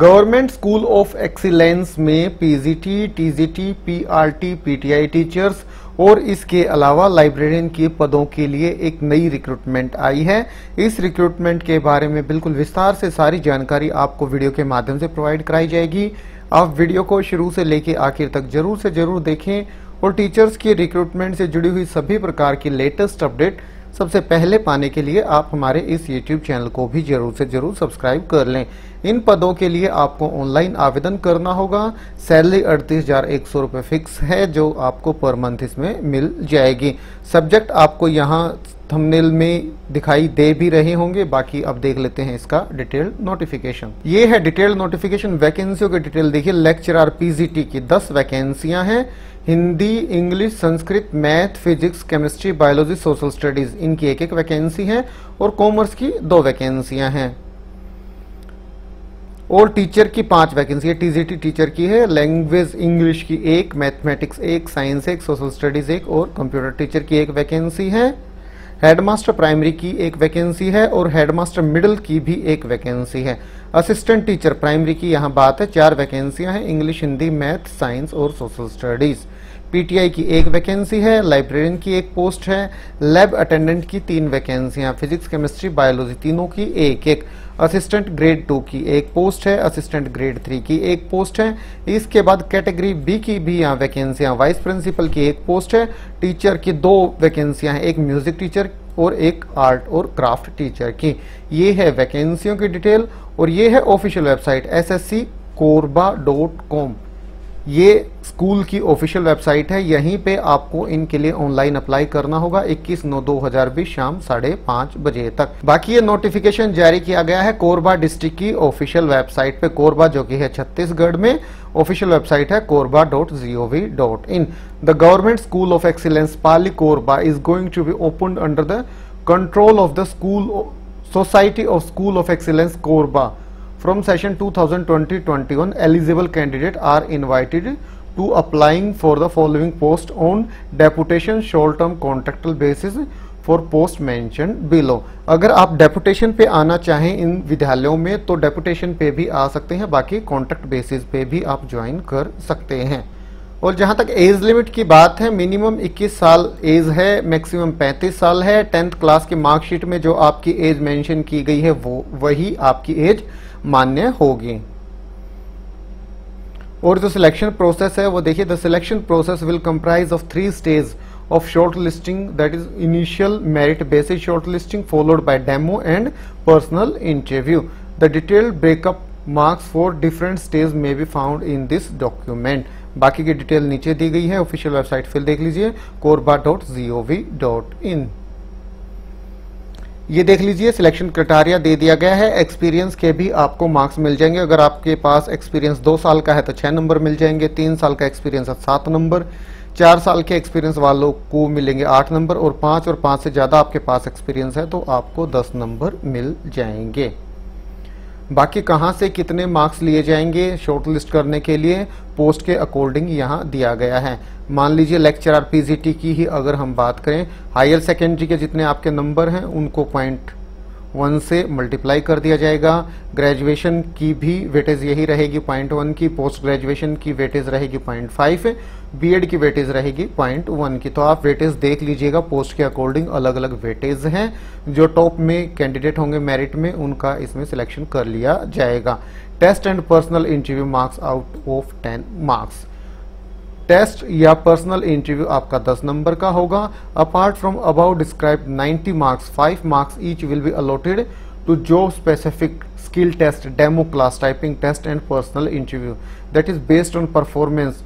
Government school of excellence में PGT, TGT, PRT, PTI teachers और इसके अलावा लाइब्रेरियन के पदों के लिए एक नई रिक्रूटमेंट आई है। इस रिक्रूटमेंट के बारे में बिल्कुल विस्तार से सारी जानकारी आपको वीडियो के माध्यम से प्रोवाइड कराई जाएगी। आप वीडियो को शुरू से लेकर आखिर तक जरूर से जरूर देखें और टीचर्स की रिक्रूटमेंट से जुड़ी हुई सभी प्रकार की लेटेस्ट अपडेट सबसे पहले पाने के लिए आप हमारे इस YouTube चैनल को भी जरूर से जरूर सब्सक्राइब कर लें। इन पदों के लिए आपको ऑनलाइन आवेदन करना होगा। सैलरी 38,100 रुपये फिक्स है जो आपको पर मंथ इसमें मिल जाएगी। सब्जेक्ट आपको यहाँ थंबनेल में दिखाई दे भी रहे होंगे। बाकी अब देख लेते हैं इसका डिटेल नोटिफिकेशन। ये है डिटेल नोटिफिकेशन। वैकेंसियों की डिटेल देखिए। लेक्चरर पीजीटी की 10 वैकेंसियां हैं। Hindi, English, Sanskrit, math, physics, chemistry, biology, social studies इनकी एक वैकेंसी है और कॉमर्स की 2 वैकेंसियां हैं। और टीचर की 5 वैकेंसी है। टीजीटी टीचर की है। लैंग्वेज इंग्लिश की 1, मैथमेटिक्स 1, साइंस 1, सोशल स्टडीज 1 और कंप्यूटर टीचर की 1 वैकेंसी है। हेडमास्टर प्राइमरी की 1 वैकेंसी है और हेडमास्टर मिडिल की भी 1 वैकेंसी है। असिस्टेंट टीचर प्राइमरी की यहाँ बात है 4 वैकेंसियां हैं। इंग्लिश, हिंदी, मैथ, साइंस और सोशल स्टडीज। पीटीआई की 1 वैकेंसी है। लाइब्रेरियन की 1 पोस्ट है। लैब अटेंडेंट की 3 वैकेंसियां। फिजिक्स, केमिस्ट्री, बायोलॉजी तीनों की 1-1। असिस्टेंट ग्रेड 2 की 1 पोस्ट है। असिस्टेंट ग्रेड 3 की 1 पोस्ट है। इसके बाद कैटेगरी बी की भी यहाँ वैकेंसियां। वाइस प्रिंसिपल की 1 पोस्ट है। टीचर की 2 वैकेंसियां हैं। एक म्यूजिक टीचर और एक आर्ट और क्राफ्ट टीचर की। ये है वैकेंसियों की डिटेल और ये है ऑफिशियल वेबसाइट ssckorba.com। ये स्कूल की ऑफिशियल वेबसाइट है। यहीं पे आपको इनके लिए ऑनलाइन अप्लाई करना होगा 21/9/2020 शाम 5:30 बजे तक। बाकी ये नोटिफिकेशन जारी किया गया है कोरबा डिस्ट्रिक्ट की ऑफिशियल वेबसाइट पे। कोरबा जो कि है छत्तीसगढ़ में, ऑफिशियल वेबसाइट है korba.gov.in। The government school of excellence Pali Korba is going to be open under the control of the school society of school of excellence Korba. From session 2020-21, eligible candidates are invited to applying for the following post on deputation short-term contractual basis for post mentioned below। अगर आप deputation पे आना चाहें इन विद्यालयों में तो deputation पे भी आ सकते हैं। बाकी कॉन्ट्रैक्ट बेसिस पे भी आप ज्वाइन कर सकते हैं। और जहां तक एज लिमिट की बात है, मिनिमम 21 साल एज है, मैक्सिमम 35 साल है। 10th क्लास की मार्कशीट में जो आपकी एज मेंशन की गई है वो वही आपकी एज मान्य होगी। और जो सिलेक्शन प्रोसेस है वो देखिए। The selection process will comprise of 3 stage of shortlisting, that is initial merit basis shortlisting followed by demo and personal interview. The detailed breakup marks for different stages may be found in this document। बाकी की detail नीचे दी गई है। Official website फिर देख लीजिए korba.gov.in। ये देख लीजिए सिलेक्शन क्राइटेरिया दे दिया गया है। एक्सपीरियंस के भी आपको मार्क्स मिल जाएंगे। अगर आपके पास एक्सपीरियंस 2 साल का है तो 6 नंबर मिल जाएंगे। 3 साल का एक्सपीरियंस है 7 नंबर। 4 साल के एक्सपीरियंस वालों को मिलेंगे 8 नंबर और 5 और 5 से ज़्यादा आपके पास एक्सपीरियंस है तो आपको 10 नंबर मिल जाएंगे। बाकी कहाँ से कितने मार्क्स लिए जाएंगे शॉर्ट लिस्ट करने के लिए, पोस्ट के अकॉर्डिंग यहाँ दिया गया है। मान लीजिए लेक्चरर पीजीटी की ही अगर हम बात करें, हायर सेकेंडरी के जितने आपके नंबर हैं उनको 0.1 से मल्टीप्लाई कर दिया जाएगा। ग्रेजुएशन की भी वेटेज यही रहेगी 0.1 की। पोस्ट ग्रेजुएशन की वेटेज रहेगी 0.5। बीएड की वेटेज रहेगी 0.1 की। तो आप वेटेज देख लीजिएगा। पोस्ट के अकॉर्डिंग अलग अलग वेटेज हैं। जो टॉप में कैंडिडेट होंगे मेरिट में उनका इसमें सिलेक्शन कर लिया जाएगा। Test and personal interview marks out of 10 marks. Test या पर्सनल इंटरव्यू आपका 10 नंबर का होगा। Apart from about described 90 marks, 5 marks each will be allotted to job specific skill test, demo class, typing test and personal interview that is based on performance.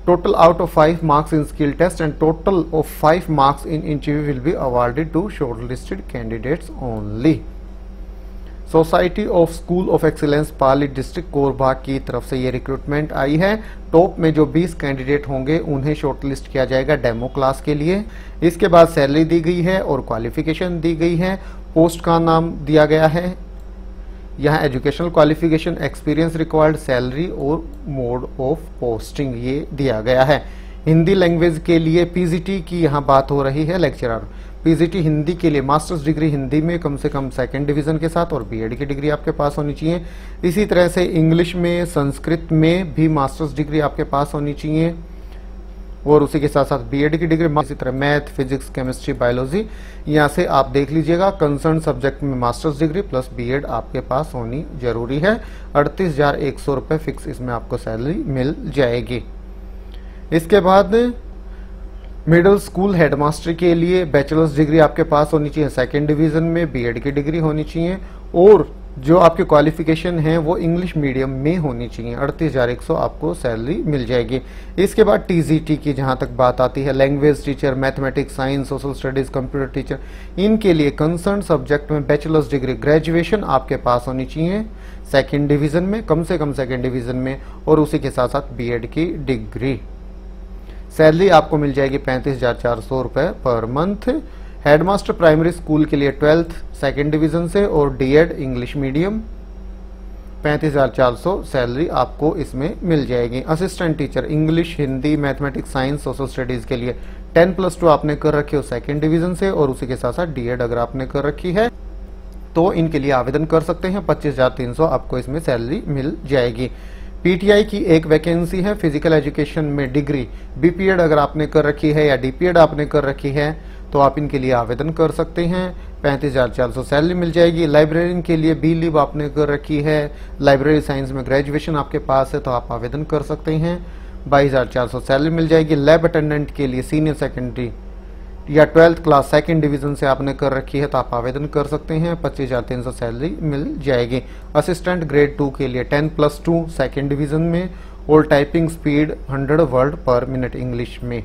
Total out of 5 marks in skill test and total of 5 marks in interview will be awarded to shortlisted candidates only। Society of school of excellence Pali district Korba की तरफ से ये recruitment आई है। Top में जो 20 candidate होंगे उन्हें shortlist किया जाएगा डेमो क्लास के लिए। इसके बाद सैलरी दी गई है और क्वालिफिकेशन दी गई है। पोस्ट का नाम दिया गया है। यहाँ educational qualification, experience required, salary और मोड ऑफ पोस्टिंग ये दिया गया है। हिंदी लैंग्वेज के लिए पीजीटी की यहाँ बात हो रही है। लेक्चरर पीजीटी हिंदी के लिए मास्टर्स डिग्री हिंदी में कम से कम सेकंड डिवीजन के साथ और बीएड की डिग्री आपके पास होनी चाहिए। इसी तरह से इंग्लिश में, संस्कृत में भी मास्टर्स डिग्री आपके पास होनी चाहिए और उसी के साथ साथ बीएड की डिग्री। इसी तरह मैथ, फिजिक्स, केमिस्ट्री, बायोलॉजी, यहाँ से आप देख लीजिएगा कंसर्न सब्जेक्ट में मास्टर्स डिग्री प्लस बीएड आपके पास होनी जरूरी है। 38,100 रुपये फिक्स इसमें आपको सैलरी मिल जाएगी। इसके बाद मिडिल स्कूल हेडमास्टर के लिए बैचलर्स डिग्री आपके पास होनी चाहिए सेकेंड डिवीजन में, बीएड की डिग्री होनी चाहिए और जो आपकी क्वालिफिकेशन है वो इंग्लिश मीडियम में होनी चाहिए। 38,100 आपको सैलरी मिल जाएगी। इसके बाद टीजीटी की जहां तक बात आती है, language teacher, mathematics, science, social studies, computer teacher, इनके लिए कंसर्न सब्जेक्ट में बैचलर्स डिग्री ग्रेजुएशन आपके पास होनी चाहिए सेकेंड डिवीजन में, कम से कम सेकेंड डिवीजन में, और उसी के साथ साथ बीएड की डिग्री। सैलरी आपको मिल जाएगी 35,400 रुपये per month. Headmaster primary school के लिए 12th सेकेंड डिवीजन से और डीएड इंग्लिश मीडियम 35,400 सैलरी आपको इसमें मिल जाएगी। Assistant teacher English, Hindi, mathematics, science, social studies के लिए 10+2 आपने कर रखी हो सेकेंड डिवीजन से और उसी के साथ साथ डीएड अगर आपने कर रखी है तो इनके लिए आवेदन कर सकते हैं। 25,300 आपको इसमें सैलरी मिल जाएगी। पीटीआई की एक वैकेंसी है फिजिकल एजुकेशन में डिग्री, बीपीएड अगर आपने कर रखी है या डीपीएड आपने कर रखी है तो आप इनके लिए आवेदन कर सकते हैं। 35,400 सैलरी मिल जाएगी। लाइब्रेरियन के लिए बी लीव आपने कर रखी है, लाइब्रेरी साइंस में ग्रेजुएशन आपके पास है तो आप आवेदन कर सकते हैं। 22,400 सैलरी मिल जाएगी। लैब अटेंडेंट के लिए सीनियर सेकेंडरी या 12th क्लास सेकेंड डिवीजन से आपने कर रखी है तो आप आवेदन कर सकते हैं। 25,300 सैलरी मिल जाएगी। असिस्टेंट ग्रेड 2 के लिए 10+2 सेकेंड डिवीजन में और टाइपिंग स्पीड 100 वर्ड पर मिनट इंग्लिश में,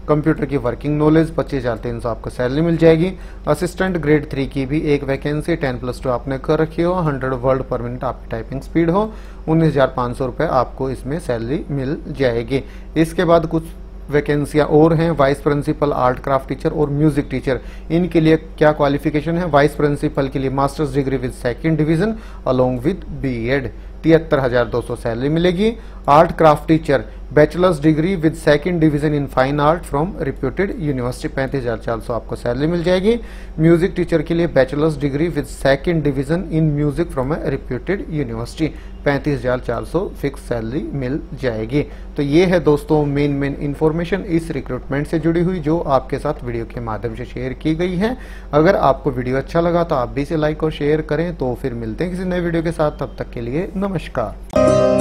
कंप्यूटर की वर्किंग नॉलेज 25,300 आपको सैलरी मिल जाएगी। असिस्टेंट ग्रेड 3 की भी एक वैकेंसी 10+2 आपने कर रखी हो, 100 वर्ड पर मिनट आपकी टाइपिंग स्पीड हो, 19,500 रुपये आपको इसमें सैलरी मिल जाएगी। इसके बाद कुछ वैकेंसियां और हैं, vice principal, art craft teacher और म्यूजिक टीचर। इनके लिए क्या क्वालिफिकेशन है? वाइस प्रिंसिपल के लिए masters degree with second division along with BEd, 73,200 salary मिलेगी। Art craft teacher bachelors degree with second division in fine art from reputed university, 35,400 आपको salary मिल जाएगी। म्यूजिक टीचर के लिए bachelors degree with second division in music from a reputed university, 35,400 fix salary मिल जाएगी। तो ये है दोस्तों मेन इंफॉर्मेशन इस रिक्रूटमेंट से जुड़ी हुई जो आपके साथ वीडियो के माध्यम से शेयर की गई है। अगर आपको वीडियो अच्छा लगा तो आप भी इसे लाइक और शेयर करें। तो फिर मिलते हैं किसी नए वीडियो के साथ, तब तक के लिए नमस्कार।